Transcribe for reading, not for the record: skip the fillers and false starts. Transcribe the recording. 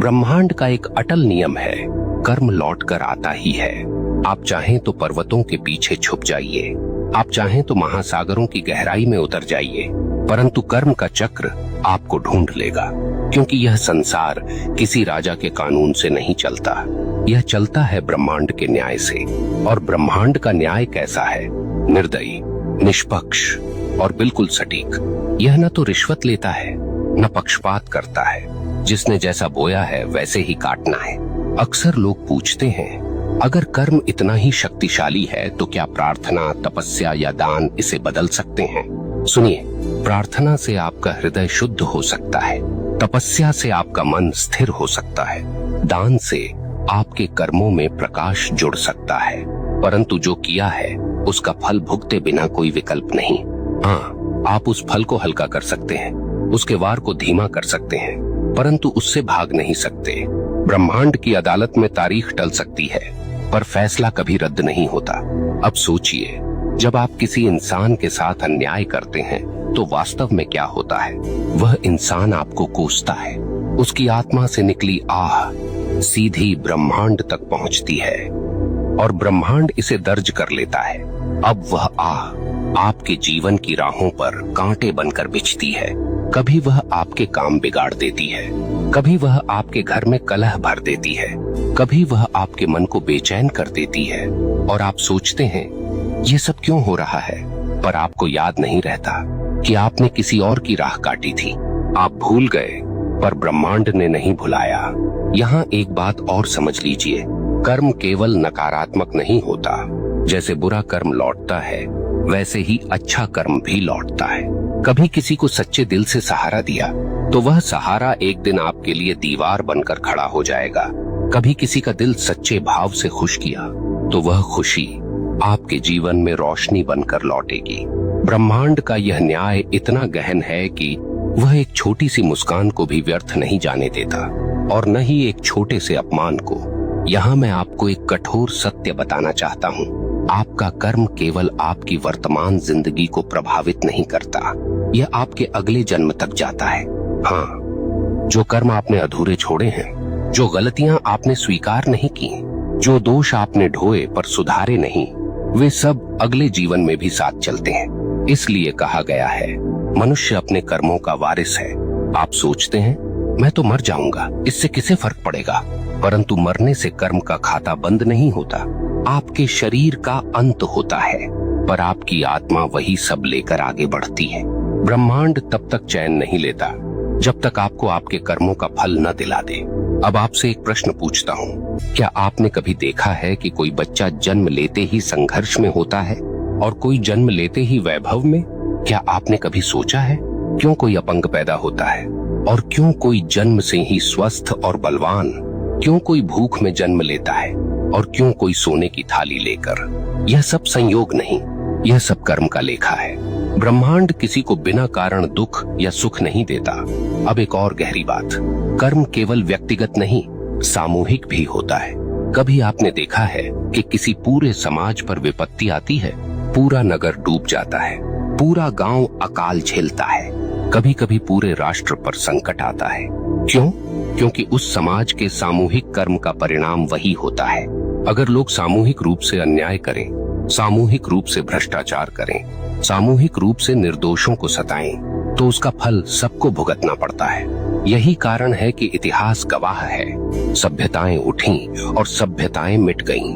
ब्रह्मांड का एक अटल नियम है, कर्म लौट कर आता ही है। आप चाहें तो पर्वतों के पीछे छुप जाइए, आप चाहें तो महासागरों की गहराई में उतर जाइए, परंतु कर्म का चक्र आपको ढूंढ लेगा। क्योंकि यह संसार किसी राजा के कानून से नहीं चलता, यह चलता है ब्रह्मांड के न्याय से। और ब्रह्मांड का न्याय कैसा है? निर्दयी, निष्पक्ष और बिल्कुल सटीक। यह न तो रिश्वत लेता है, न पक्षपात करता है। जिसने जैसा बोया है वैसे ही काटना है। अक्सर लोग पूछते हैं, अगर कर्म इतना ही शक्तिशाली है तो क्या प्रार्थना, तपस्या या दान इसे बदल सकते हैं? सुनिए, प्रार्थना से आपका हृदय शुद्ध हो सकता है, तपस्या से आपका मन स्थिर हो सकता है, दान से आपके कर्मों में प्रकाश जुड़ सकता है, परंतु जो किया है उसका फल भुगते बिना कोई विकल्प नहीं। हाँ, आप उस फल को हल्का कर सकते हैं, उसके वार को धीमा कर सकते हैं, परंतु उससे भाग नहीं सकते। ब्रह्मांड की अदालत में तारीख टल सकती है, पर फैसला कभी रद्द नहीं होता। अब सोचिए, जब आप किसी इंसान के साथ अन्याय करते हैं तो वास्तव में क्या होता है? वह इंसान आपको कोसता है, उसकी आत्मा से निकली आह सीधी ब्रह्मांड तक पहुंचती है और ब्रह्मांड इसे दर्ज कर लेता है। अब वह आह आपके जीवन की राहों पर कांटे बनकर बिछती है। कभी वह आपके काम बिगाड़ देती है, कभी वह आपके घर में कलह भर देती है, कभी वह आपके मन को बेचैन कर देती है। और आप सोचते हैं ये सब क्यों हो रहा है, पर आपको याद नहीं रहता कि आपने किसी और की राह काटी थी। आप भूल गए, पर ब्रह्मांड ने नहीं भुलाया। यहाँ एक बात और समझ लीजिए, कर्म केवल नकारात्मक नहीं होता। जैसे बुरा कर्म लौटता है, वैसे ही अच्छा कर्म भी लौटता है। कभी किसी को सच्चे दिल से सहारा दिया तो वह सहारा एक दिन आपके लिए दीवार बनकर खड़ा हो जाएगा। कभी किसी का दिल सच्चे भाव से खुश किया तो वह खुशी आपके जीवन में रोशनी बनकर लौटेगी। ब्रह्मांड का यह न्याय इतना गहन है कि वह एक छोटी सी मुस्कान को भी व्यर्थ नहीं जाने देता, और न ही एक छोटे से अपमान को। यहाँ मैं आपको एक कठोर सत्य बताना चाहता हूँ, आपका कर्म केवल आपकी वर्तमान जिंदगी को प्रभावित नहीं करता, यह आपके अगले जन्म तक जाता है। हाँ, जो कर्म आपने अधूरे छोड़े हैं, जो गलतियां आपने स्वीकार नहीं की, जो दोष आपने ढोए पर सुधारे नहीं, वे सब अगले जीवन में भी साथ चलते हैं। इसलिए कहा गया है, मनुष्य अपने कर्मों का वारिस है। आप सोचते हैं मैं तो मर जाऊंगा, इससे किसे फर्क पड़ेगा? परंतु मरने से कर्म का खाता बंद नहीं होता। आपके शरीर का अंत होता है, पर आपकी आत्मा वही सब लेकर आगे बढ़ती है। ब्रह्मांड तब तक चैन नहीं लेता जब तक आपको आपके कर्मों का फल न दिला दे। अब आपसे एक प्रश्न पूछता हूँ, क्या आपने कभी देखा है कि कोई बच्चा जन्म लेते ही संघर्ष में होता है और कोई जन्म लेते ही वैभव में? क्या आपने कभी सोचा है क्यों कोई अपंग पैदा होता है और क्यों कोई जन्म से ही स्वस्थ और बलवान? क्यों कोई भूख में जन्म लेता है और क्यों कोई सोने की थाली लेकर? यह सब संयोग नहीं, यह सब कर्म का लेखा है। ब्रह्मांड किसी को बिना कारण दुख या सुख नहीं देता। अब एक और गहरी बात, कर्म केवल व्यक्तिगत नहीं, सामूहिक भी होता है। कभी आपने देखा है कि किसी पूरे समाज पर विपत्ति आती है, पूरा नगर डूब जाता है, पूरा गांव अकाल झेलता है, कभी कभी पूरे राष्ट्र पर संकट आता है। क्यों? क्योंकि उस समाज के सामूहिक कर्म का परिणाम वही होता है। अगर लोग सामूहिक रूप से अन्याय करें, सामूहिक रूप से भ्रष्टाचार करें, सामूहिक रूप से निर्दोषों को सताएं, तो उसका फल सबको भुगतना पड़ता है। यही कारण है कि इतिहास गवाह है, सभ्यताएं उठीं और सभ्यताएं मिट गईं,